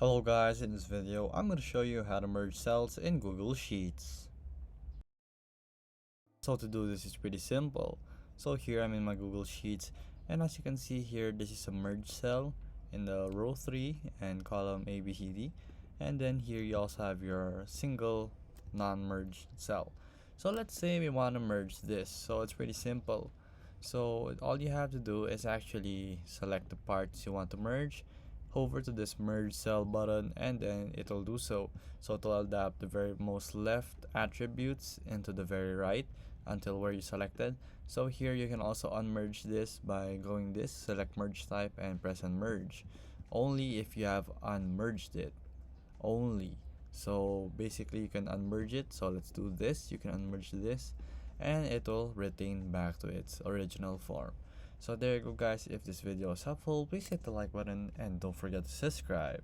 Hello guys, in this video I'm going to show you how to merge cells in Google Sheets. So to do this is pretty simple. So here I'm in my Google Sheets, and as you can see here, this is a merge cell in the row 3 and column ABCD, and then here you also have your single non-merged cell. So let's say we want to merge this, so it's pretty simple. So all you have to do is actually select the parts you want to merge, hover to this merge cell button, and then it'll do so. So it'll adapt the very most left attributes into the very right until where you selected. So here you can also unmerge this by going this, select merge type, and press unmerge. Only if you have unmerged it. Only. So basically you can unmerge it. So let's do this. You can unmerge this and it will retain back to its original form. So there you go guys. If this video is helpful, please hit the like button and don't forget to subscribe.